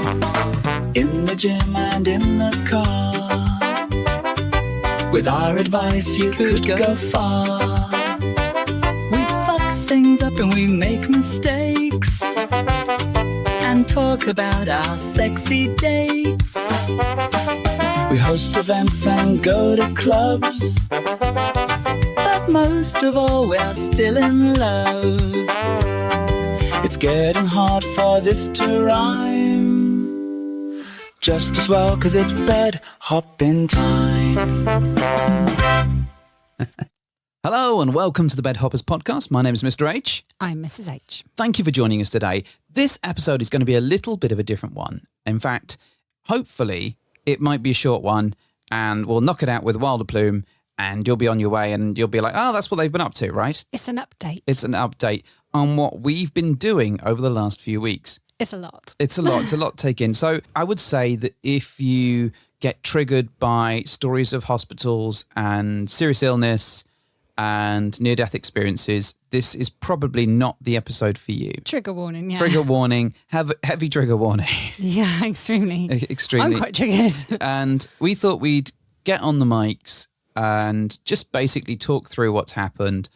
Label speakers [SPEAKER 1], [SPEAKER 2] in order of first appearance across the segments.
[SPEAKER 1] In the gym and in the car. With our advice you could go far. We fuck things up and we make mistakes. And talk about our sexy dates. We host events and go to clubs. But most of all we're still in love. It's getting hard for this to rhyme. Just as well, 'cause it's bed hopping time.
[SPEAKER 2] Hello and welcome to the Bed Hoppers podcast. My name is Mr. H.
[SPEAKER 3] I'm Mrs. H.
[SPEAKER 2] Thank you for joining us today. This episode is going to be a little bit of a different one. In fact, hopefully it might be a short one and we'll knock it out with Wilder Plume and you'll be on your way and you'll be like, oh, that's what they've been up to, right?
[SPEAKER 3] It's an update.
[SPEAKER 2] It's an update on what we've been doing over the last few weeks.
[SPEAKER 3] It's a lot.
[SPEAKER 2] It's a lot. It's a lot to take in. So I would say that if you get triggered by stories of hospitals and serious illness and near-death experiences, this is probably not the episode for you.
[SPEAKER 3] Trigger warning, yeah.
[SPEAKER 2] Trigger warning. Have heavy trigger warning.
[SPEAKER 3] Yeah, extremely.
[SPEAKER 2] Extremely.
[SPEAKER 3] I'm quite triggered.
[SPEAKER 2] And we thought we'd get on the mics and just basically talk through what's happened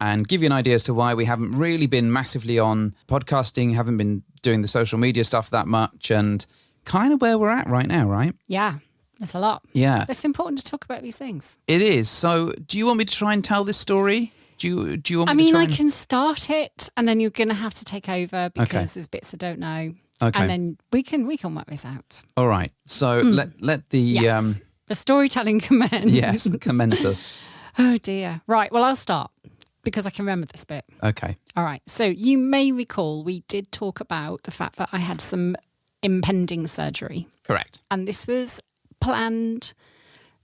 [SPEAKER 2] and give you an idea as to why we haven't really been massively on podcasting, haven't been doing the social media stuff that much, and kind of where we're at right now, right?
[SPEAKER 3] Yeah, it's a lot.
[SPEAKER 2] Yeah.
[SPEAKER 3] It's important to talk about these things.
[SPEAKER 2] It is. So do you want me to try and tell this story? Do you want
[SPEAKER 3] I
[SPEAKER 2] me to
[SPEAKER 3] mean,
[SPEAKER 2] try
[SPEAKER 3] I
[SPEAKER 2] and...
[SPEAKER 3] can start it and then you're going to have to take over because there's bits I don't know.
[SPEAKER 2] Okay.
[SPEAKER 3] And then we can work this out.
[SPEAKER 2] All right. So let the...
[SPEAKER 3] Yes. The storytelling commence.
[SPEAKER 2] Yes, commencer.
[SPEAKER 3] Oh dear. Right. Well, I'll start because I can remember this bit.
[SPEAKER 2] Okay.
[SPEAKER 3] All right. So you may recall we did talk about the fact that I had some impending surgery.
[SPEAKER 2] Correct.
[SPEAKER 3] And this was planned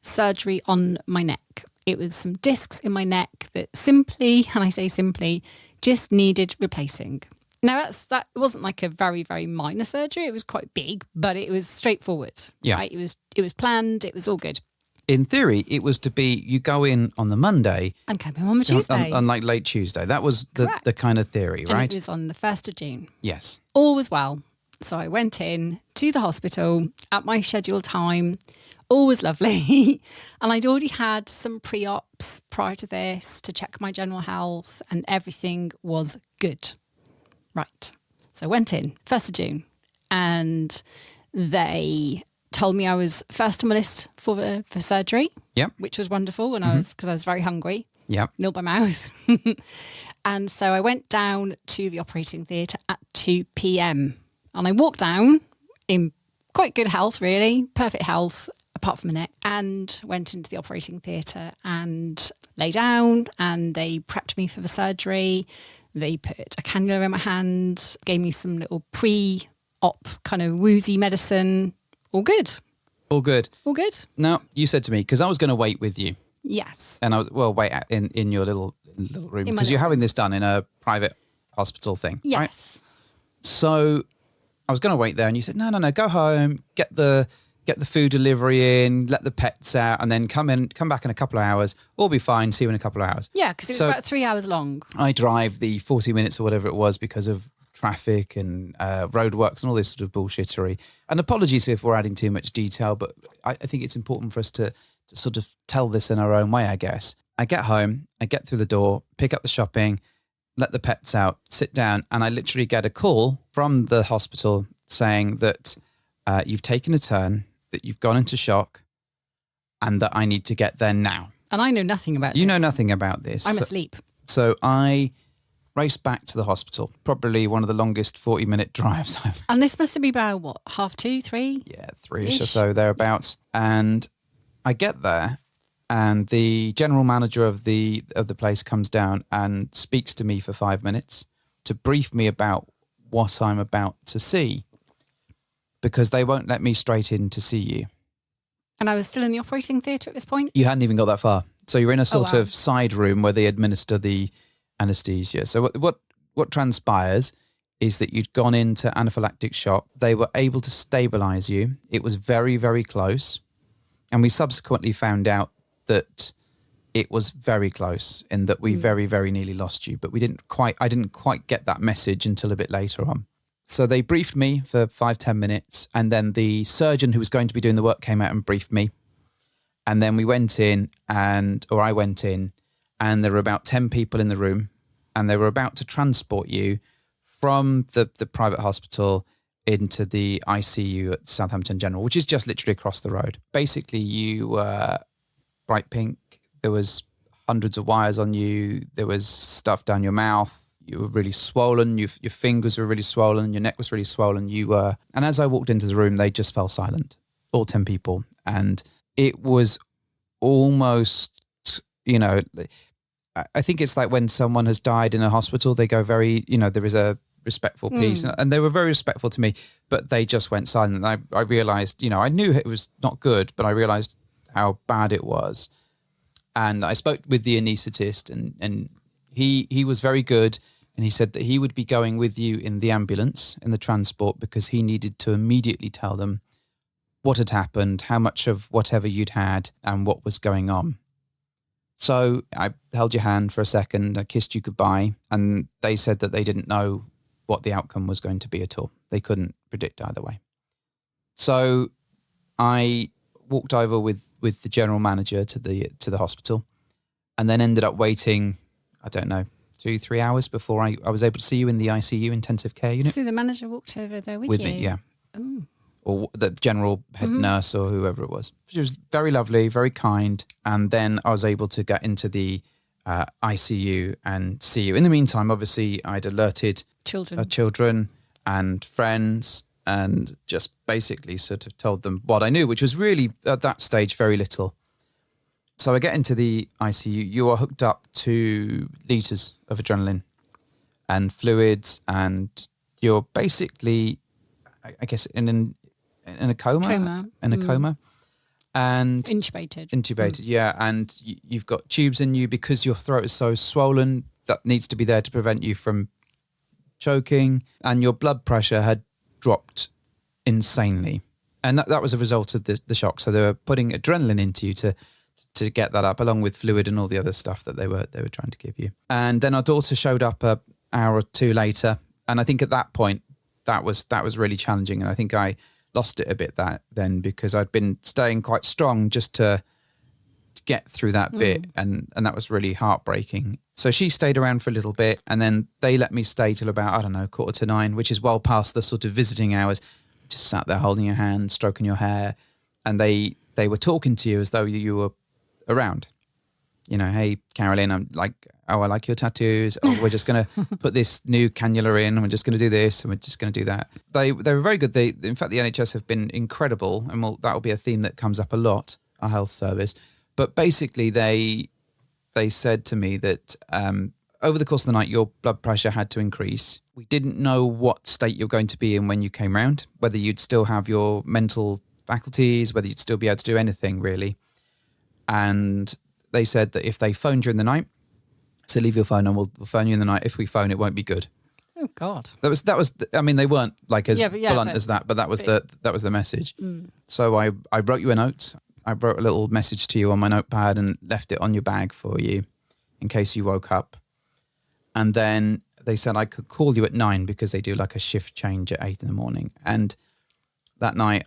[SPEAKER 3] surgery on my neck. It was some discs in my neck that simply, and I say simply, just needed replacing. Now that wasn't like a very, very minor surgery. It was quite big, but it was straightforward.
[SPEAKER 2] Yeah.
[SPEAKER 3] Right? It was planned. It was all good.
[SPEAKER 2] In theory, it was to be, you go in on the Monday.
[SPEAKER 3] And come home on the Tuesday.
[SPEAKER 2] On like late Tuesday. That was the kind of theory, right?
[SPEAKER 3] And it was on the 1st of June.
[SPEAKER 2] Yes.
[SPEAKER 3] All was well. So I went in to the hospital at my scheduled time. All was lovely. And I'd already had some pre-ops prior to this to check my general health and everything was good. Right. So I went in 1st of June and they told me I was first on my list for surgery.
[SPEAKER 2] Yep.
[SPEAKER 3] Which was wonderful and because I was very hungry.
[SPEAKER 2] Yep.
[SPEAKER 3] Nil by mouth. And so I went down to the operating theatre at 2 p.m. and I walked down in quite good health, really, perfect health, apart from my neck, and went into the operating theatre and lay down and they prepped me for the surgery. They put a cannula in my hand, gave me some little pre-op kind of woozy medicine. All good.
[SPEAKER 2] All good.
[SPEAKER 3] All good.
[SPEAKER 2] Now, you said to me, because I was going to wait with you.
[SPEAKER 3] Yes.
[SPEAKER 2] And I was, wait in your little room, because you're having this done in a private hospital thing,
[SPEAKER 3] yes.
[SPEAKER 2] Right? So I was going to wait there and you said, no, go home, get the food delivery in, let the pets out, and then come back in a couple of hours. All be fine. See you in a couple of hours.
[SPEAKER 3] Yeah, because it was about 3 hours long. I
[SPEAKER 2] drive the 40 minutes or whatever it was because of traffic and roadworks and all this sort of bullshittery. And apologies if we're adding too much detail, but I think it's important for us to sort of tell this in our own way, I guess. I get home, I get through the door, pick up the shopping, let the pets out, sit down, and I literally get a call from the hospital saying that you've taken a turn, that you've gone into shock, and that I need to get there now.
[SPEAKER 3] And I know nothing about this.
[SPEAKER 2] You know nothing about this.
[SPEAKER 3] I'm asleep.
[SPEAKER 2] So I raced back to the hospital, probably one of the longest 40-minute drives I've...
[SPEAKER 3] And this must have been about, what, 2:30, 3?
[SPEAKER 2] Yeah, 3-ish or so, thereabouts. And I get there, and the general manager of the place comes down and speaks to me for 5 minutes to brief me about what I'm about to see, because they won't let me straight in to see you.
[SPEAKER 3] And I was still in the operating theatre at this point?
[SPEAKER 2] You hadn't even got that far. So you're in a sort
[SPEAKER 3] wow.
[SPEAKER 2] of side room where they administer the anesthesia. So what transpires is that you'd gone into anaphylactic shock. They were able to stabilise you. It was very, very close. And we subsequently found out that it was very close and that we very, very nearly lost you. But I didn't quite get that message until a bit later on. So they briefed me for 5-10 minutes, and then the surgeon who was going to be doing the work came out and briefed me. And then we went in, I went in, and there were about 10 people in the room, and they were about to transport you from the private hospital into the ICU at Southampton General, which is just literally across the road. Basically, you were bright pink. There was hundreds of wires on you. There was stuff down your mouth. You were really swollen. Your fingers were really swollen. Your neck was really swollen. And as I walked into the room, they just fell silent, all 10 people. And it was almost, I think it's like when someone has died in a hospital, they go very, there is a respectful piece. And they were very respectful to me, but they just went silent. And I realized, I knew it was not good, but I realized how bad it was. And I spoke with the anaesthetist, and he was very good. And he said that he would be going with you in the ambulance, in the transport, because he needed to immediately tell them what had happened, how much of whatever you'd had, and what was going on. So I held your hand for a second, I kissed you goodbye, and they said that they didn't know what the outcome was going to be at all. They couldn't predict either way. So I walked over with the general manager to the hospital, and then ended up waiting, I don't know, 2-3 hours before I was able to see you in the ICU intensive care unit.
[SPEAKER 3] So the manager walked over there with you?
[SPEAKER 2] With me, yeah.
[SPEAKER 3] Ooh.
[SPEAKER 2] Or the general head nurse or whoever it was. She was very lovely, very kind. And then I was able to get into the ICU and see you. In the meantime, obviously, I'd alerted children and friends, and just basically sort of told them what I knew, which was really, at that stage, very little. So I get into the ICU. You are hooked up to litres of adrenaline and fluids, and you're basically, I guess, in a coma. In a coma. And intubated, yeah. And you've got tubes in you because your throat is so swollen that needs to be there to prevent you from choking, and your blood pressure had dropped insanely, and that was a result of the shock. So they were putting adrenaline into you to get that up, along with fluid and all the other stuff that they were trying to give you. And then our daughter showed up an hour or two later, and I think at that point that was really challenging, and I think I lost it a bit then because I'd been staying quite strong just to get through that bit, and that was really heartbreaking. So she stayed around for a little bit, and then they let me stay till about, 9:15, which is well past the sort of visiting hours. Just sat there holding your hand, stroking your hair, and they were talking to you as though you were around. Hey, Caroline, I'm like, oh, I like your tattoos. Oh, we're just going to put this new cannula in, and we're just going to do this, and we're just going to do that. They were very good. In fact, the NHS have been incredible, and that will be a theme that comes up a lot, our health service. But basically, they said to me that over the course of the night, your blood pressure had to increase. We didn't know what state you're going to be in when you came round, whether you'd still have your mental faculties, whether you'd still be able to do anything, really. And they said that if they phoned you in the night, so leave your phone and we'll phone you in the night. If we phone, it won't be good.
[SPEAKER 3] Oh God.
[SPEAKER 2] That was. I mean, they weren't like as blunt as that, but that was the message. So I wrote you a note. I wrote a little message to you on my notepad and left it on your bag for you in case you woke up. And then they said I could call you at 9 because they do like a shift change at 8 in the morning. And that night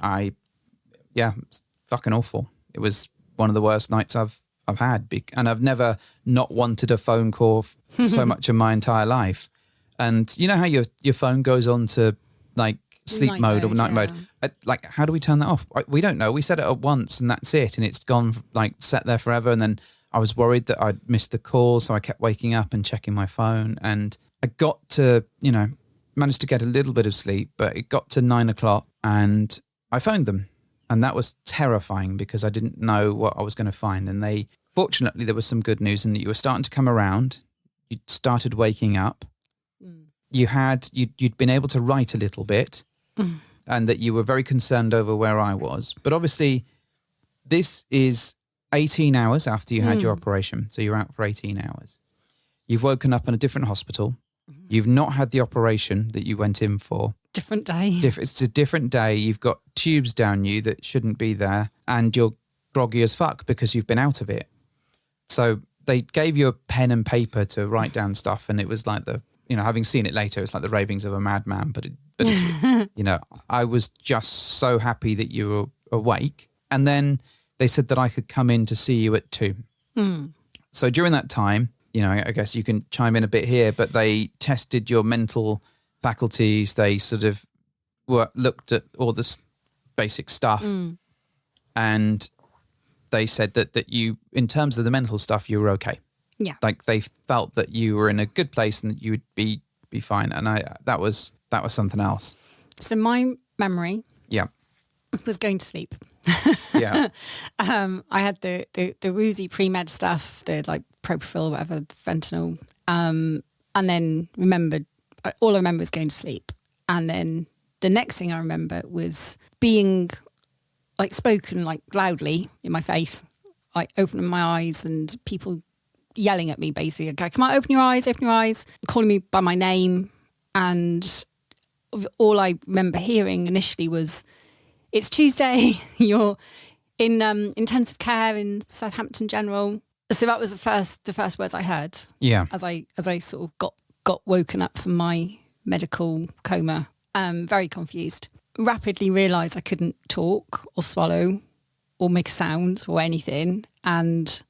[SPEAKER 2] it's fucking awful. It was one of the worst nights I've had, and I've never not wanted a phone call so much in my entire life. And you know how your phone goes on to like sleep mode or night mode? Like, how do we turn that off? We don't know. We set it up once and that's it, and it's gone like set there forever. And then I was worried that I'd missed the call, so I kept waking up and checking my phone. And I got to, managed to get a little bit of sleep, but it got to 9 o'clock and I phoned them. And that was terrifying because I didn't know what I was going to find. And fortunately, there was some good news in that you were starting to come around. You'd started waking up. You'd been able to write a little bit, and that you were very concerned over where I was. But obviously, this is 18 hours after you had your operation. So you're out for 18 hours. You've woken up in a different hospital. You've not had the operation that you went in for.
[SPEAKER 3] Different day.
[SPEAKER 2] It's a different day. You've got tubes down you that shouldn't be there, and you're groggy as fuck because you've been out of it. So they gave you a pen and paper to write down stuff, and it was like you know, having seen it later, it's like the ravings of a madman, but it's, you know, I was just so happy that you were awake. And then they said that I could come in to see you at 2. So during that time, you know, I guess you can chime in a bit here, but they tested your mental faculties. They sort of looked at all this basic stuff, and they said that you, in terms of the mental stuff, you were okay.
[SPEAKER 3] Yeah.
[SPEAKER 2] Like they felt that you were in a good place and that you would be fine. And that was something else.
[SPEAKER 3] So my memory
[SPEAKER 2] Yeah.
[SPEAKER 3] was going to sleep.
[SPEAKER 2] Yeah.
[SPEAKER 3] I had the woozy pre-med stuff, the like propofol, whatever, fentanyl, and then all I remember was going to sleep. And then the next thing I remember was being like spoken like loudly in my face, like opening my eyes and people yelling at me basically, okay, come on, open your eyes, calling me by my name. And all I remember hearing initially was, it's Tuesday, you're in intensive care in Southampton General. So that was the first words I heard.
[SPEAKER 2] Yeah.
[SPEAKER 3] As I sort of got woken up from my medical coma. Very confused. Rapidly realised I couldn't talk or swallow or make a sound or anything, and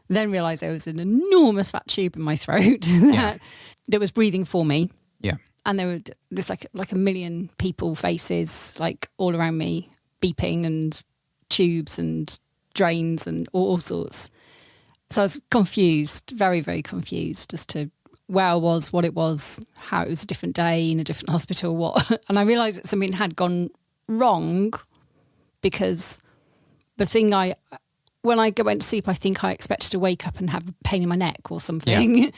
[SPEAKER 3] then realised there was an enormous fat tube in my throat that was breathing for me.
[SPEAKER 2] Yeah.
[SPEAKER 3] And there were this like a million people faces like all around me, beeping and tubes and drains and all sorts. So I was confused, very, very confused as to where I was, what it was, how it was a different day in a different hospital, what. And I realised that something had gone wrong because the thing when I went to sleep, I think I expected to wake up and have a pain in my neck or something. Yeah.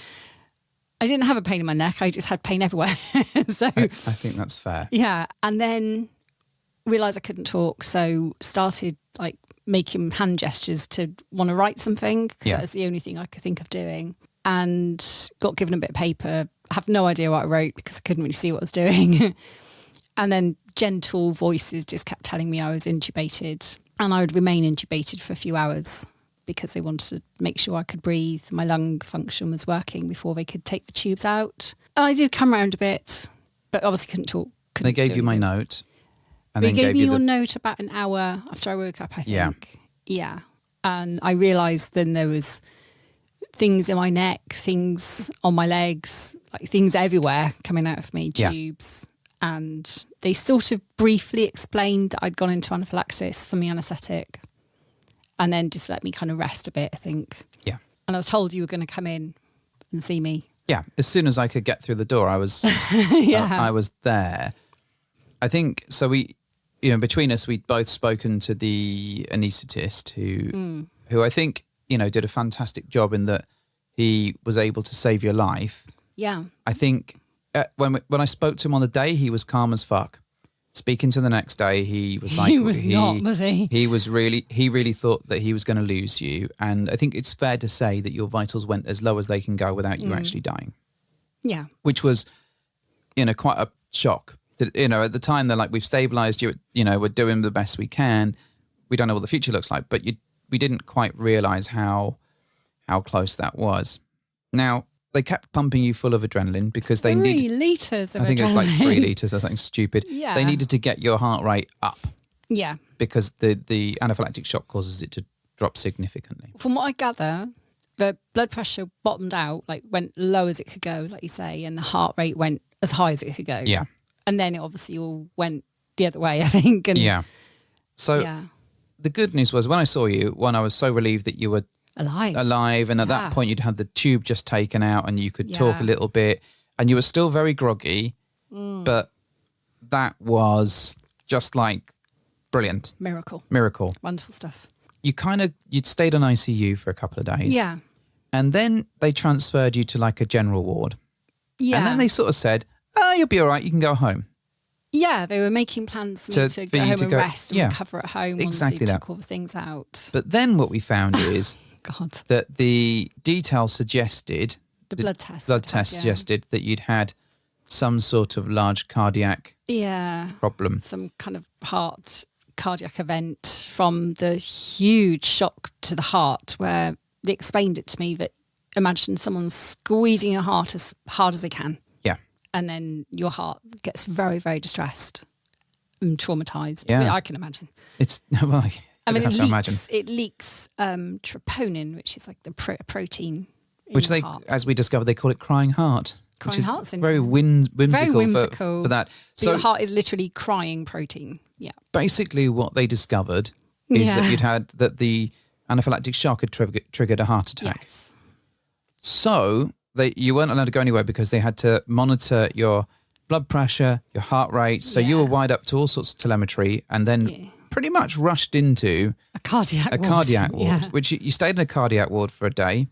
[SPEAKER 3] I didn't have a pain in my neck. I just had pain everywhere. So
[SPEAKER 2] I think that's fair.
[SPEAKER 3] Yeah. And then realised I couldn't talk. So started like making hand gestures to want to write something because that was the only thing I could think of doing. And got given a bit of paper. I have no idea what I wrote because I couldn't really see what I was doing. And then gentle voices just kept telling me I was intubated. And I would remain intubated for a few hours because they wanted to make sure I could breathe. My lung function was working before they could take the tubes out. And I did come around a bit, but obviously couldn't talk.
[SPEAKER 2] They gave you my note. And
[SPEAKER 3] they
[SPEAKER 2] then
[SPEAKER 3] gave me your note about an hour after I woke up, I think. Yeah. And I realised then there was things in my neck, things on my legs, like things everywhere coming out of me, tubes. And they sort of briefly explained that I'd gone into anaphylaxis from the anaesthetic and then just let me kind of rest a bit, I think.
[SPEAKER 2] Yeah.
[SPEAKER 3] And I was told you were going to come in and see me.
[SPEAKER 2] Yeah. As soon as I could get through the door, I was I was there. I think, so we, you know, between us, we'd both spoken to the anaesthetist who I think, you know, did a fantastic job in that he was able to save your life. Yeah. I think when I spoke to him on the day, he was calm as fuck. Speaking to the next day, he was like,
[SPEAKER 3] was he?
[SPEAKER 2] He really thought that he was going to lose you. And I think it's fair to say that your vitals went as low as they can go without you actually dying. Yeah. Which was, you know, quite a shock. You know, at the time they're like, we've stabilized you, you know, we're doing the best we can. We don't know what the future looks like, but we didn't quite realize how close that was. Now, they kept pumping you full of adrenaline because they needed
[SPEAKER 3] 3 litres of adrenaline.
[SPEAKER 2] I think it was like 3 litres or something stupid.
[SPEAKER 3] Yeah.
[SPEAKER 2] They needed to get your heart rate up.
[SPEAKER 3] Yeah.
[SPEAKER 2] Because the anaphylactic shock causes it to drop significantly.
[SPEAKER 3] From what I gather, the blood pressure bottomed out, like went low as it could go, like you say, and the heart rate went as high as it could go. Yeah. And then it obviously all went the other way, I think. And So the good news was when I saw you, I was so relieved that you were alive. And at that point you'd had the tube just taken out and you could talk a little bit and you were still very groggy, but that was just like brilliant. Miracle. Wonderful stuff.
[SPEAKER 2] You'd stayed on ICU for a couple of days. Yeah. And then they transferred you to like a general ward. Yeah. And then they sort of said, you'll be all right. You can go home.
[SPEAKER 3] Yeah, they were making plans for me to go home and rest and recover at home once they took all the things out.
[SPEAKER 2] But then what we found is that the details suggested...
[SPEAKER 3] The blood test.
[SPEAKER 2] Suggested that you'd had some sort of large cardiac problem. Some
[SPEAKER 3] kind of cardiac event from the huge shock to the heart where they explained it to me that imagine someone squeezing your heart as hard as they can. and then your heart gets very, very distressed and traumatized.
[SPEAKER 2] Yeah.
[SPEAKER 3] I mean, I can imagine.
[SPEAKER 2] It's well,
[SPEAKER 3] I mean,
[SPEAKER 2] have to imagine.
[SPEAKER 3] it leaks troponin, which is like the protein in
[SPEAKER 2] Which
[SPEAKER 3] your
[SPEAKER 2] they,
[SPEAKER 3] heart.
[SPEAKER 2] as we discovered, they call it crying heart.
[SPEAKER 3] Crying
[SPEAKER 2] which is
[SPEAKER 3] heart syndrome.
[SPEAKER 2] very whimsical,
[SPEAKER 3] Very whimsical.
[SPEAKER 2] For that.
[SPEAKER 3] So your heart is literally crying protein. Yeah.
[SPEAKER 2] Basically what they discovered is that the anaphylactic shock had triggered a heart attack.
[SPEAKER 3] Yes.
[SPEAKER 2] So you weren't allowed to go anywhere because they had to monitor your blood pressure, your heart rate. So you were wired up to all sorts of telemetry and then pretty much rushed into
[SPEAKER 3] a cardiac
[SPEAKER 2] ward, which you stayed in a cardiac ward for a day.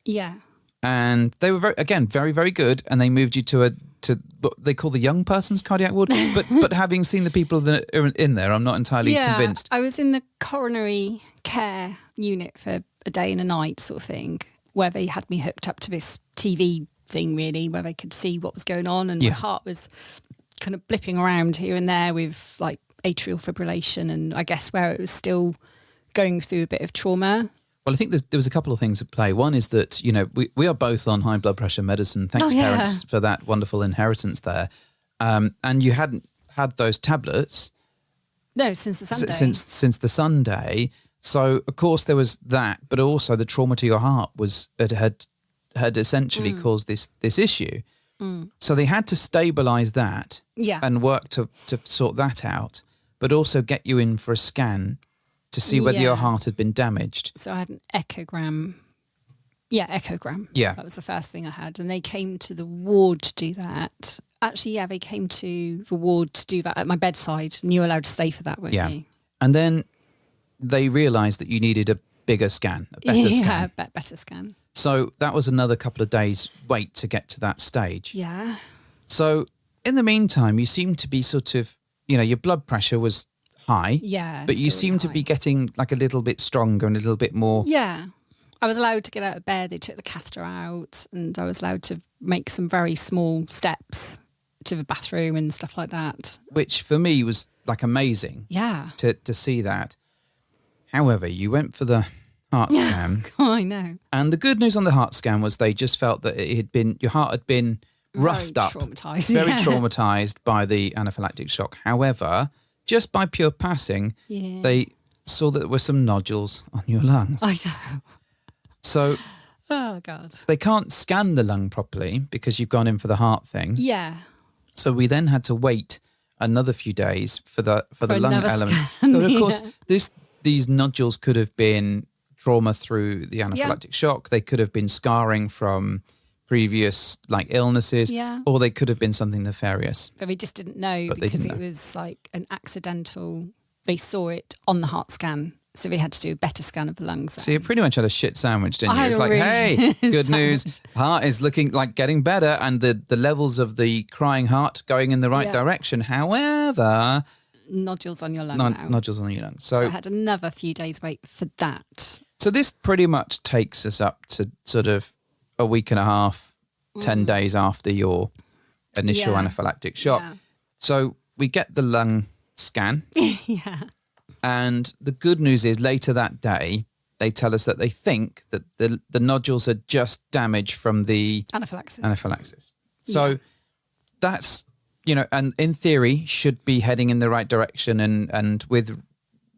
[SPEAKER 3] Yeah.
[SPEAKER 2] And they were very, very good. And they moved you to what they call the young person's cardiac ward. But having seen the people that are in there, I'm not entirely convinced.
[SPEAKER 3] I was in the coronary care unit for a day and a night sort of thing, where they had me hooked up to this TV thing, really, where they could see what was going on. And my heart was kind of blipping around here and there with like atrial fibrillation. And I guess where it was still going through a bit of trauma.
[SPEAKER 2] Well, I think there was a couple of things at play. One is that, we are both on high blood pressure medicine. Thanks, parents, for that wonderful inheritance there. And you hadn't had those tablets.
[SPEAKER 3] No, since the Sunday.
[SPEAKER 2] Since the Sunday. So, of course, there was that, but also the trauma to your heart had essentially caused this issue. So they had to stabilise that and work to sort that out, but also get you in for a scan to see whether your heart had been damaged.
[SPEAKER 3] So I had an echogram. Yeah, echogram.
[SPEAKER 2] Yeah.
[SPEAKER 3] That was the first thing I had. And they came to the ward to do that. Actually, they came to the ward to do that at my bedside. And you were allowed to stay for that, weren't you?
[SPEAKER 2] And then they realised that you needed a bigger scan, a better scan.
[SPEAKER 3] Yeah, better scan.
[SPEAKER 2] So that was another couple of days wait to get to that stage.
[SPEAKER 3] Yeah.
[SPEAKER 2] So in the meantime, you seemed to be sort of, your blood pressure was high.
[SPEAKER 3] Yeah.
[SPEAKER 2] But you seem to be getting like a little bit stronger and a little bit more.
[SPEAKER 3] Yeah. I was allowed to get out of bed. They took the catheter out and I was allowed to make some very small steps to the bathroom and stuff like that.
[SPEAKER 2] Which for me was like amazing.
[SPEAKER 3] Yeah.
[SPEAKER 2] To see that. However, you went for the heart scan.
[SPEAKER 3] Oh, I know.
[SPEAKER 2] And the good news on the heart scan was they just felt that your heart had been roughed up.
[SPEAKER 3] Traumatised.
[SPEAKER 2] Very traumatised by the anaphylactic shock. However, just by pure passing, they saw that there were some nodules on your lungs.
[SPEAKER 3] I know.
[SPEAKER 2] So,
[SPEAKER 3] oh God,
[SPEAKER 2] they can't scan the lung properly because you've gone in for the heart thing.
[SPEAKER 3] Yeah.
[SPEAKER 2] So we then had to wait another few days for the lung element.
[SPEAKER 3] Scan,
[SPEAKER 2] but of course, these nodules could have been trauma through the anaphylactic shock. They could have been scarring from previous illnesses, or they could have been something nefarious.
[SPEAKER 3] But we just didn't know because it was like an accidental. They saw it on the heart scan, so we had to do a better scan of the lungs.
[SPEAKER 2] So you pretty much had a shit sandwich, didn't you?
[SPEAKER 3] It's
[SPEAKER 2] like, hey, good news, heart is looking like getting better, and the levels of the crying heart going in the right direction. However,
[SPEAKER 3] nodules on your lung.
[SPEAKER 2] Nodules on your lung. So
[SPEAKER 3] I had another few days wait for that.
[SPEAKER 2] So this pretty much takes us up to sort of a week and a half, 10 days after your initial anaphylactic shock. Yeah. So we get the lung scan.
[SPEAKER 3] Yeah.
[SPEAKER 2] And the good news is later that day, they tell us that they think that the nodules are just damage from the anaphylaxis. So that's, and in theory should be heading in the right direction and with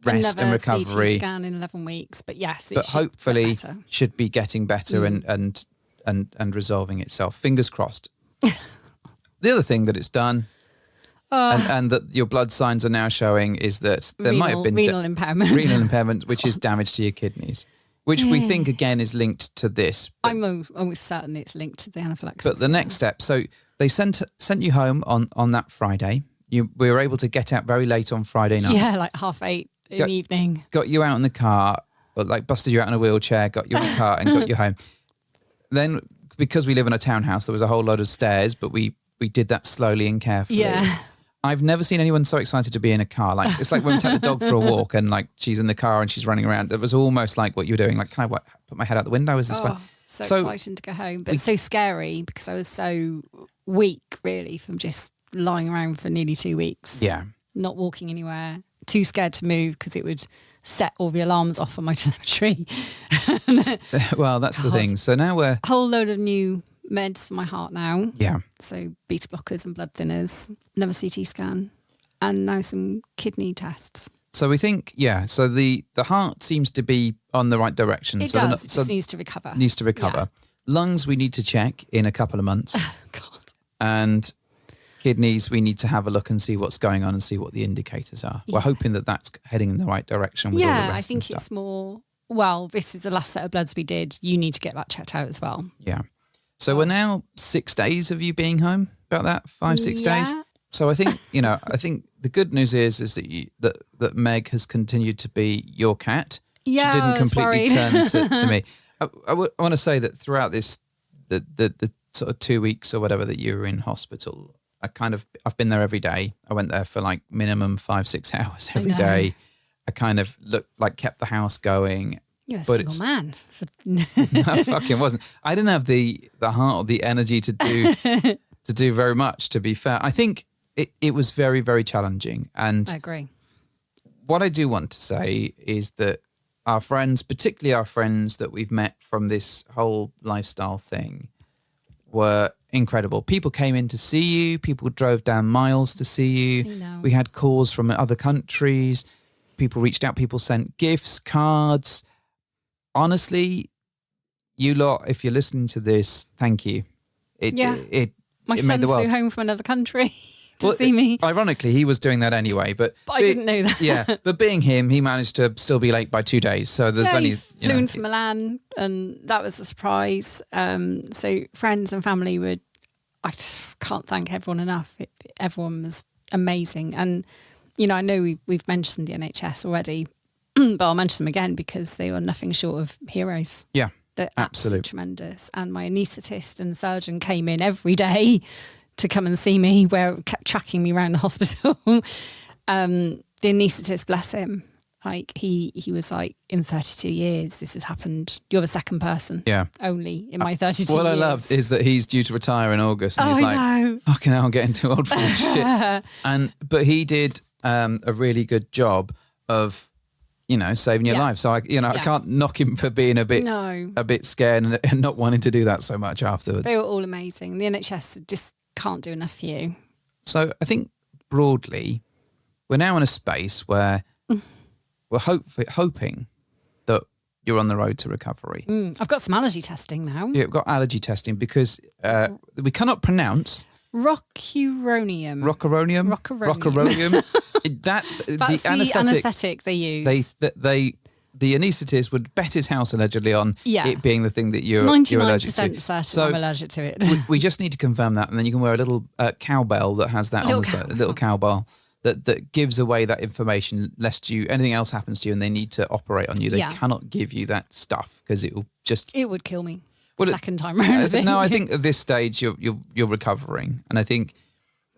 [SPEAKER 2] rest and recovery.
[SPEAKER 3] CT scan in 11 weeks, but yes,
[SPEAKER 2] but hopefully should be getting better and resolving itself. Fingers crossed. The other thing that it's done, and that your blood signs are now showing, is that there might have been
[SPEAKER 3] renal impairment.
[SPEAKER 2] Renal impairment, which is damage to your kidneys, which we think again is linked to this.
[SPEAKER 3] I'm almost certain it's linked to the anaphylaxis.
[SPEAKER 2] But the next step, so they sent you home on that Friday. We were able to get out very late on Friday night.
[SPEAKER 3] Yeah, like 8:30 in the evening.
[SPEAKER 2] Got you out in the car, or busted you out in a wheelchair, got you in the car and got you home. Then, because we live in a townhouse, there was a whole load of stairs, but we did that slowly and carefully.
[SPEAKER 3] Yeah.
[SPEAKER 2] I've never seen anyone so excited to be in a car. It's like when we take the dog for a walk and she's in the car and she's running around. It was almost like what you were doing. Can I put my head out the window? Is this fun?
[SPEAKER 3] So exciting to go home, but so scary because I was so weak, really, from just lying around for nearly 2 weeks.
[SPEAKER 2] Yeah.
[SPEAKER 3] Not walking anywhere. Too scared to move because it would set all the alarms off on my telemetry.
[SPEAKER 2] Well, that's the thing. So now we're...
[SPEAKER 3] A whole load of new meds for my heart now.
[SPEAKER 2] Yeah.
[SPEAKER 3] So beta blockers and blood thinners, another CT scan, and now some kidney tests.
[SPEAKER 2] So we think, so the heart seems to be on the right direction.
[SPEAKER 3] It
[SPEAKER 2] so
[SPEAKER 3] does. It just needs to recover.
[SPEAKER 2] Needs to recover. Lungs we need to check in a couple of months.
[SPEAKER 3] God.
[SPEAKER 2] And kidneys we need to have a look and see what's going on and see what the indicators are. We're hoping that that's heading in the right direction with all the rest
[SPEAKER 3] I think it's more, well, this is the last set of bloods we did. You need to get that checked out as well.
[SPEAKER 2] Yeah. So we're now 6 days of you being home, about that, 5-6 days. So I think, I think the good news is that Meg has continued to be your cat.
[SPEAKER 3] Yeah,
[SPEAKER 2] she didn't completely
[SPEAKER 3] turn
[SPEAKER 2] to me. I want to say that throughout this, the sort of 2 weeks or whatever that you were in hospital, I've been there every day. I went there for like minimum 5-6 hours every day. I kind of kept the house going.
[SPEAKER 3] You're a single man.
[SPEAKER 2] No, I fucking wasn't. I didn't have the heart or the energy to do very much, to be fair. I think it was very, very challenging. And
[SPEAKER 3] I agree.
[SPEAKER 2] What I do want to say is that our friends, particularly our friends that we've met from this whole lifestyle thing, were incredible. People came in to see you. People drove down miles to see you. We had calls from other countries. People reached out. People sent gifts, cards. Honestly, you lot, if you're listening to this, thank you.
[SPEAKER 3] My son flew home from another country to see me.
[SPEAKER 2] Ironically, he was doing that anyway, but
[SPEAKER 3] I didn't know that.
[SPEAKER 2] Yeah, but being him, he managed to still be late by 2 days. So there's only
[SPEAKER 3] he flew in from Milan, and that was a surprise. So friends and family I just can't thank everyone enough. Everyone was amazing, and I know we've mentioned the NHS already, but I'll mention them again because they were nothing short of heroes.
[SPEAKER 2] Yeah.
[SPEAKER 3] They're absolutely tremendous. And my anaesthetist and surgeon came in every day to come and see me, kept tracking me around the hospital. The anaesthetist, bless him, he was like, in 32 years, this has happened. You're the second person. Yeah. Only in my 32 years.
[SPEAKER 2] What I love is that he's due to retire in August, and he's like, fucking hell, I'm getting too old for this shit. But he did a really good job of, saving your life. So I can't knock him for being a bit scared and not wanting to do that so much afterwards.
[SPEAKER 3] They were all amazing. The NHS just can't do enough for you.
[SPEAKER 2] So I think broadly, we're now in a space where we're hoping that you're on the road to recovery.
[SPEAKER 3] I've got some allergy testing now.
[SPEAKER 2] Yeah, we've got allergy testing because we cannot pronounce
[SPEAKER 3] Rocuronium.
[SPEAKER 2] That's
[SPEAKER 3] the anaesthetic they use.
[SPEAKER 2] The anaesthetist would bet his house allegedly on it being the thing that you're allergic to.
[SPEAKER 3] 99% certain
[SPEAKER 2] so
[SPEAKER 3] I'm allergic to it.
[SPEAKER 2] we just need to confirm that, and then you can wear a little cowbell that has that on the side, a little cowbell that gives away that information lest anything else happens to you and they need to operate on you. They cannot give you that stuff because it would
[SPEAKER 3] kill me. Second time round.
[SPEAKER 2] No, I think at this stage you're recovering, and I think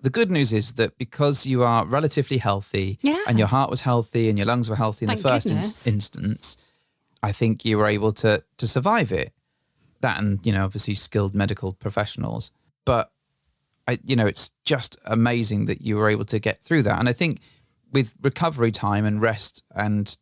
[SPEAKER 2] the good news is that because you are relatively healthy and your heart was healthy and your lungs were healthy in the first instance, I think you were able to survive it. That and obviously skilled medical professionals, but it's just amazing that you were able to get through that. And I think with recovery time and rest and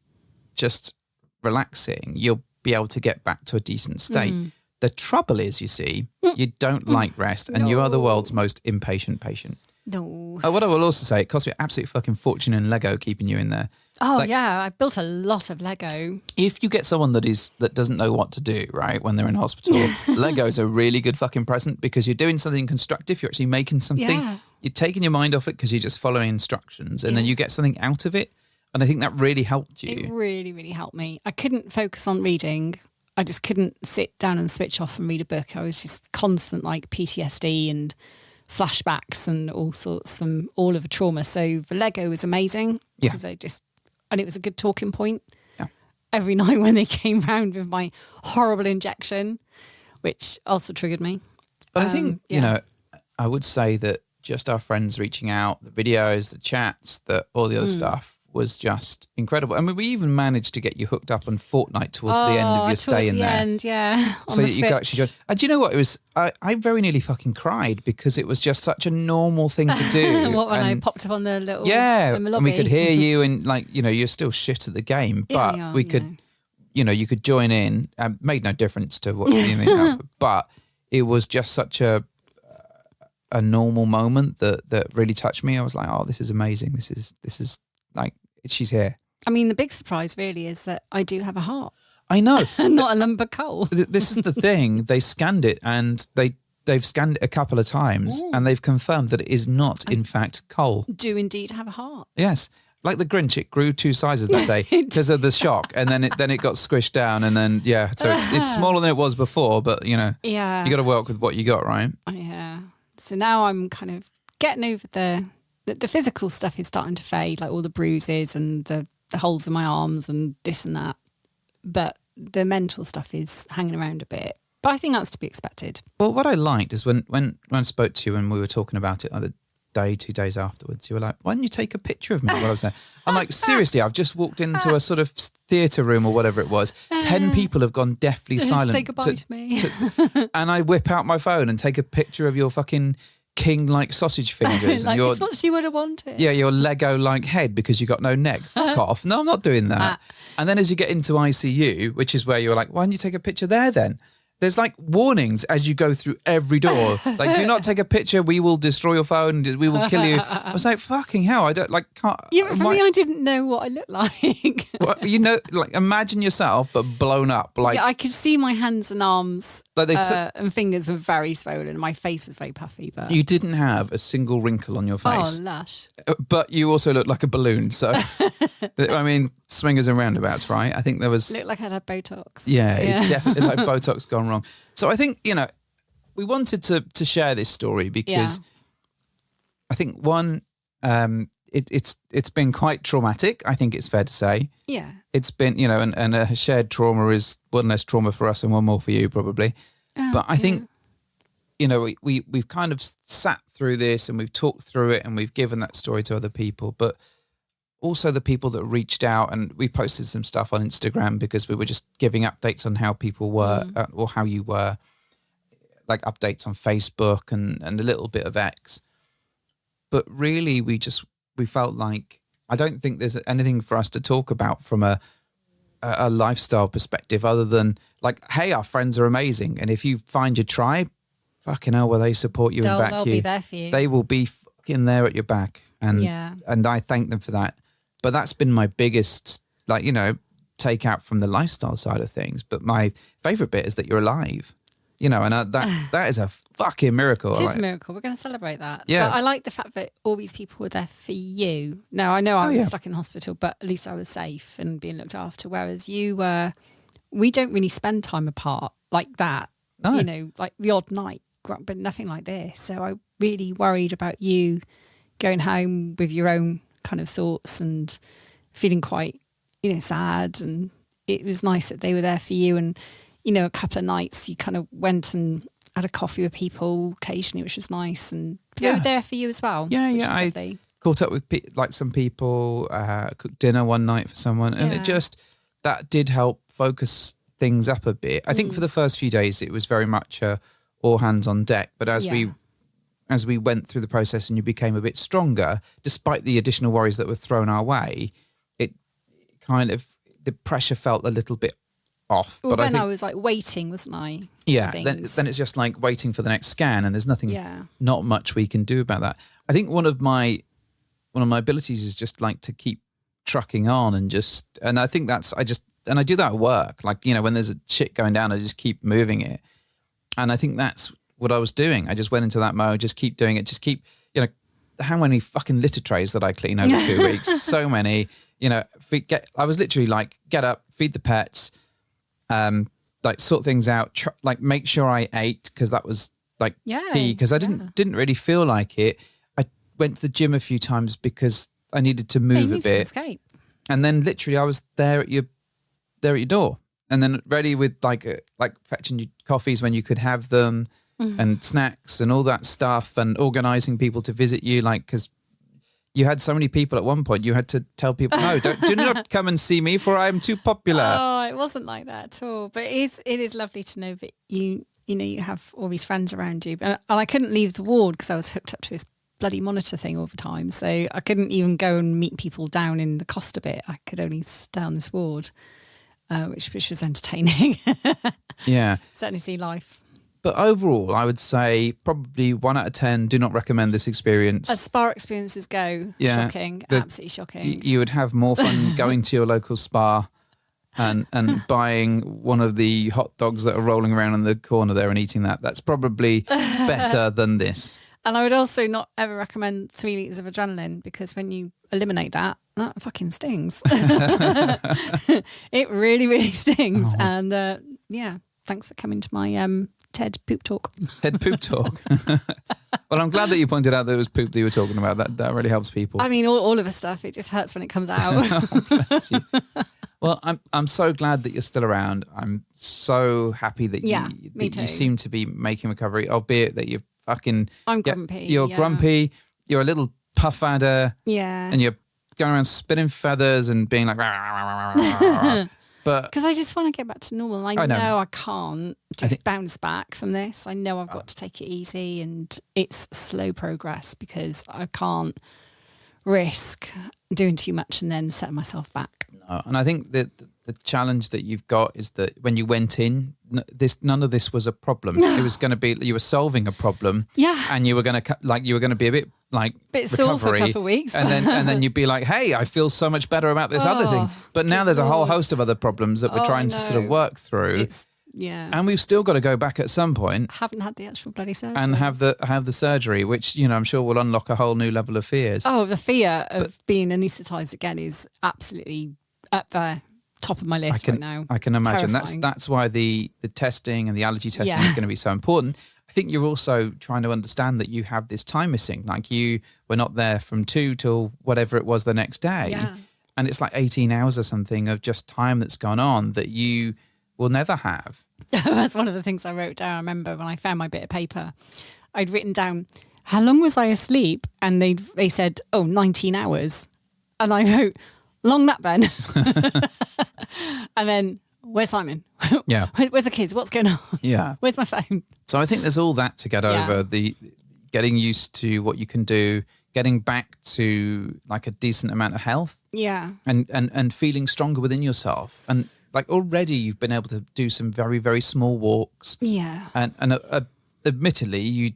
[SPEAKER 2] just relaxing, you'll be able to get back to a decent state. The trouble is, you see, you don't like rest, and you are the world's most impatient patient.
[SPEAKER 3] No.
[SPEAKER 2] What I will also say, it cost me an absolute fucking fortune in Lego keeping you in there.
[SPEAKER 3] Oh, I built a lot of Lego.
[SPEAKER 2] If you get someone that doesn't know what to do, right, when they're in hospital, Lego's a really good fucking present because you're doing something constructive. You're actually making something. Yeah. You're taking your mind off it because you're just following instructions, and then you get something out of it. And I think that really helped you.
[SPEAKER 3] It really, really helped me. I couldn't focus on reading. I just couldn't sit down and switch off and read a book. I was just constant PTSD and flashbacks and all sorts from all of the trauma. So the Lego was amazing because and it was a good talking point. Yeah. Every night when they came round with my horrible injection, which also triggered me.
[SPEAKER 2] But I think, I would say that just our friends reaching out, the videos, the chats, all the other stuff was just incredible. I mean, we even managed to get you hooked up on Fortnite towards the end of your stay in there.
[SPEAKER 3] So
[SPEAKER 2] that you could actually go. And do you know what? It was, I very nearly fucking cried because it was just such a normal thing to do.
[SPEAKER 3] I popped up on the little
[SPEAKER 2] in the lobby. And we could hear you and you're still shit at the game, but we could, you could join in. Made no difference to what you think, but it was just such a normal moment that really touched me. I was like, oh, this is amazing. This is like, she's here.
[SPEAKER 3] I mean, the big surprise really is that I do have a heart.
[SPEAKER 2] I know.
[SPEAKER 3] And not a lump of coal.
[SPEAKER 2] This is the thing. They scanned it, and they've scanned it a couple of times, and they've confirmed that it is not, in fact, coal.
[SPEAKER 3] Do indeed have a heart.
[SPEAKER 2] Yes. Like the Grinch, it grew 2 sizes that day because of the shock, and then it got squished down, and then so it's smaller than it was before, but you got to work with what you got, right?
[SPEAKER 3] Yeah. So now I'm kind of getting over the physical stuff is starting to fade, like all the bruises and the holes in my arms and this and that, but the mental stuff is hanging around a bit. But I think that's to be expected.
[SPEAKER 2] Well, what I liked is when I spoke to you and we were talking about it the other day, 2 days afterwards, you were like, why didn't you take a picture of me while I was there? I'm like, seriously, I've just walked into a sort of theatre room or whatever it was. 10 people have gone deathly silent.
[SPEAKER 3] Say goodbye to me.
[SPEAKER 2] And I whip out my phone and take a picture of your fucking king-like sausage fingers.
[SPEAKER 3] Like,
[SPEAKER 2] and
[SPEAKER 3] it's what she would have wanted.
[SPEAKER 2] Yeah, your Lego-like head because you got no neck. Fuck off. No, I'm not doing that. And then as you get into ICU, which is where you're like, why don't you take a picture there then? There's like warnings as you go through every door. Like, do not take a picture. We will destroy your phone. We will kill you. I was like, fucking hell. I don't can't.
[SPEAKER 3] Yeah, but for me, I didn't know what I looked like.
[SPEAKER 2] Well, imagine yourself, but blown up. Like,
[SPEAKER 3] yeah, I could see my hands and arms
[SPEAKER 2] like
[SPEAKER 3] and fingers were very swollen. My face was very puffy. But
[SPEAKER 2] you didn't have a single wrinkle on your face.
[SPEAKER 3] Oh, lush.
[SPEAKER 2] But you also looked like a balloon. So, I mean, swingers and roundabouts, right? I think there was...
[SPEAKER 3] Looked like I had Botox.
[SPEAKER 2] Yeah, it definitely like Botox gone wrong. So I think, we wanted to share this story because I think one, it's been quite traumatic. I think it's fair to say.
[SPEAKER 3] Yeah.
[SPEAKER 2] It's been, and a shared trauma is one less trauma for us and one more for you probably. But I think, we've kind of sat through this and we've talked through it and we've given that story to other people, but also the people that reached out, and we posted some stuff on Instagram because we were just giving updates on how people were or how you were, like updates on Facebook and a little bit of X. But really we felt like, I don't think there's anything for us to talk about from a lifestyle perspective other than like, hey, our friends are amazing. And if you find your tribe, fucking hell, will they support you and back you?
[SPEAKER 3] They'll be there for you.
[SPEAKER 2] They will be fucking there at your back. And I thank them for that. But that's been my biggest, take out from the lifestyle side of things. But my favorite bit is that you're alive, and that is a fucking miracle.
[SPEAKER 3] It is a miracle. We're going to celebrate that.
[SPEAKER 2] Yeah.
[SPEAKER 3] But I like the fact that all these people were there for you. Now, I know I was stuck in hospital, but at least I was safe and being looked after. Whereas you were, we don't really spend time apart like that.
[SPEAKER 2] No.
[SPEAKER 3] Like the odd night, but nothing like this. So I really worried about you going home with your own kind of thoughts and feeling quite, sad. And it was nice that they were there for you. And, a couple of nights you kind of went and had a coffee with people occasionally, which was nice. And they were there for you as well.
[SPEAKER 2] Yeah, yeah. I caught up with some people, cooked dinner one night for someone. And it just, that did help focus things up a bit. I think for the first few days, it was very much all hands on deck. But as we went through the process and you became a bit stronger, despite the additional worries that were thrown our way, it kind of, the pressure felt a little bit off.
[SPEAKER 3] Well,
[SPEAKER 2] but
[SPEAKER 3] I was like waiting, wasn't I?
[SPEAKER 2] Yeah, then it's just like waiting for the next scan and there's nothing, not much we can do about that. I think one of my abilities is just like to keep trucking on and I think I do that at work. Like, when there's a shit going down, I just keep moving it. And I think that's what I was doing. I just went into that mode, just keep doing it, just keep, how many fucking litter trays that I clean over 2 weeks? So many, I was literally like, get up, feed the pets, like sort things out, like make sure I ate because that was like key because I didn't really feel like it. I went to the gym a few times because I needed to move a bit.
[SPEAKER 3] Escape.
[SPEAKER 2] And then literally I was there at your door and then ready with like fetching you coffees when you could have them. And snacks and all that stuff and organising people to visit you, like, because you had so many people at one point, you had to tell people, no, do not come and see me for I am too popular.
[SPEAKER 3] Oh, it wasn't like that at all. But it is lovely to know that you have all these friends around you. And I couldn't leave the ward because I was hooked up to this bloody monitor thing all the time. So I couldn't even go and meet people down in the Costa bit. I could only stay on this ward, which was entertaining.
[SPEAKER 2] Yeah.
[SPEAKER 3] Certainly see life.
[SPEAKER 2] But overall, I would say probably 1 out of 10 do not recommend this experience.
[SPEAKER 3] As spa experiences go, shocking, absolutely shocking.
[SPEAKER 2] You would have more fun going to your local spa and buying one of the hot dogs that are rolling around in the corner there and eating that. That's probably better than this.
[SPEAKER 3] And I would also not ever recommend 3 litres of adrenaline, because when you eliminate that fucking stings. It really, really stings. Oh. And yeah, thanks for coming to my TED poop talk.
[SPEAKER 2] TED poop talk. Well, I'm glad that you pointed out that it was poop that you were talking about. That really helps people.
[SPEAKER 3] I mean, all of the stuff, it just hurts when it comes out.
[SPEAKER 2] Oh, bless you. Well, I'm so glad that you're still around. I'm so happy that you seem to be making recovery, albeit that you're fucking...
[SPEAKER 3] I'm grumpy.
[SPEAKER 2] You're grumpy. You're a little puff adder.
[SPEAKER 3] Yeah.
[SPEAKER 2] And you're going around spinning feathers and being like... Rah, rah, rah, rah. But
[SPEAKER 3] because I just want to get back to normal. I know I can't just bounce back from this. I know I've got to take it easy, and it's slow progress, because I can't risk doing too much and then setting myself back.
[SPEAKER 2] No, and I think that the challenge that you've got is that when you went in, none of this was a problem.
[SPEAKER 3] No.
[SPEAKER 2] It was going to be, you were solving a problem.
[SPEAKER 3] Yeah.
[SPEAKER 2] And you were going to be a bit
[SPEAKER 3] sore for a couple of weeks,
[SPEAKER 2] and then you'd be like, hey, I feel so much better about this other thing. But now there's a whole host of other problems that we're trying to sort of work through. And we've still got to go back at some point.
[SPEAKER 3] Haven't had the actual bloody surgery.
[SPEAKER 2] And have the surgery, which, I'm sure will unlock a whole new level of fears.
[SPEAKER 3] Oh, the fear of being anaesthetised again is absolutely at the top of my list right now.
[SPEAKER 2] I can imagine.
[SPEAKER 3] Terrifying.
[SPEAKER 2] That's why the testing and the allergy testing is going to be so important. I think you're also trying to understand that you have this time missing. Like, you were not there from 2 till whatever it was the next day.
[SPEAKER 3] Yeah.
[SPEAKER 2] And it's like 18 hours or something of just time that's gone on that you will never have.
[SPEAKER 3] That's one of the things I wrote down. I remember when I found my bit of paper, I'd written down, how long was I asleep? And they said, 19 hours. And I wrote, long nap then. And then, where's Simon?
[SPEAKER 2] Yeah.
[SPEAKER 3] Where's the kids? What's going on?
[SPEAKER 2] Yeah.
[SPEAKER 3] Where's my phone?
[SPEAKER 2] So I think there's all that to get over, the getting used to what you can do, getting back to like a decent amount of health.
[SPEAKER 3] Yeah.
[SPEAKER 2] And feeling stronger within yourself. And like already you've been able to do some very, very small walks.
[SPEAKER 3] Yeah.
[SPEAKER 2] And admittedly,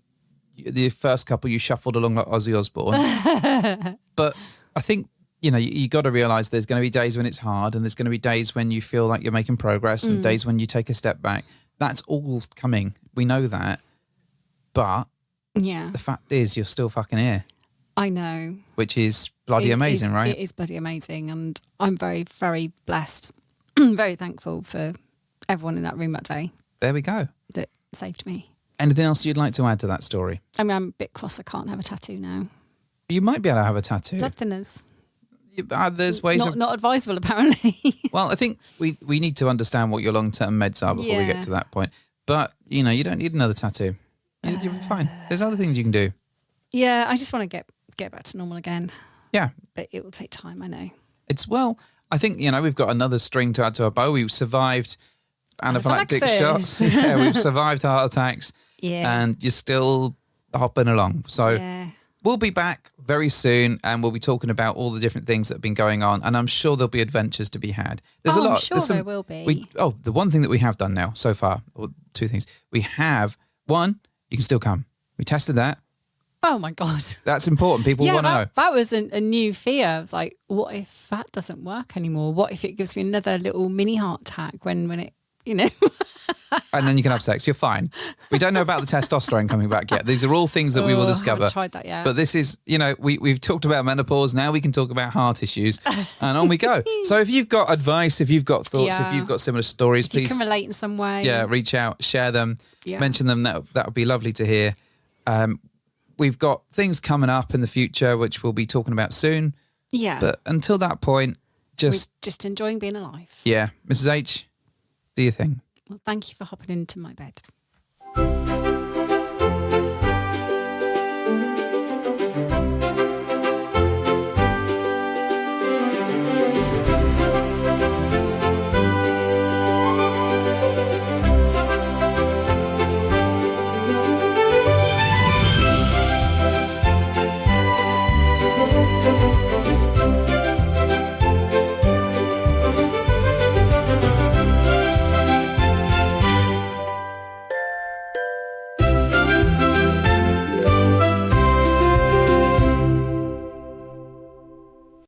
[SPEAKER 2] the first couple you shuffled along like Ozzy Osbourne. But I think, you got to realise there's going to be days when it's hard, and there's going to be days when you feel like you're making progress, and days when you take a step back. That's all coming. We know that. But the fact is, you're still fucking here.
[SPEAKER 3] I know.
[SPEAKER 2] Which is bloody amazing, right?
[SPEAKER 3] It is bloody amazing. And I'm very, very blessed. Very thankful for everyone in that room that day.
[SPEAKER 2] There we go.
[SPEAKER 3] That saved me.
[SPEAKER 2] Anything else you'd like to add to that story?
[SPEAKER 3] I mean, I'm a bit cross. I can't have a tattoo now.
[SPEAKER 2] You might be able to have a tattoo.
[SPEAKER 3] Blood thinners.
[SPEAKER 2] There's ways
[SPEAKER 3] not advisable, apparently.
[SPEAKER 2] Well, I think we need to understand what your long-term meds are before we get to that point. But, you don't need another tattoo. You're fine. There's other things you can do.
[SPEAKER 3] Yeah, I just want to get back to normal again.
[SPEAKER 2] Yeah.
[SPEAKER 3] But it will take time, I know.
[SPEAKER 2] I think, we've got another string to add to our bow. We've survived anaphylactic shots. Yeah, we've survived heart attacks.
[SPEAKER 3] Yeah.
[SPEAKER 2] And you're still hopping along. So we'll be back very soon, and we'll be talking about all the different things that have been going on. And I'm sure there'll be adventures to be had. There's a lot.
[SPEAKER 3] I'm sure there will be.
[SPEAKER 2] The one thing that we have done now so far, or 2 things. We have, one, you can still come. We tested that.
[SPEAKER 3] Oh my God.
[SPEAKER 2] That's important. People want to know.
[SPEAKER 3] That was a new fear. I was like, what if that doesn't work anymore? What if it gives me another little mini heart attack when it,
[SPEAKER 2] And then you can have sex. You're fine. We don't know about the testosterone coming back yet. These are all things that we will discover.
[SPEAKER 3] I haven't tried that yet.
[SPEAKER 2] But this is, we've talked about menopause. Now we can talk about heart issues, and on we go. So if you've got advice, if you've got thoughts, if you've got similar stories, please.
[SPEAKER 3] You can relate in some way.
[SPEAKER 2] Yeah, reach out, share them, mention them. That would be lovely to hear. We've got things coming up in the future, which we'll be talking about soon.
[SPEAKER 3] Yeah.
[SPEAKER 2] But until that point,
[SPEAKER 3] we're just enjoying being alive.
[SPEAKER 2] Yeah. Mrs. H, do your thing.
[SPEAKER 3] Well, thank you for hopping into my bed.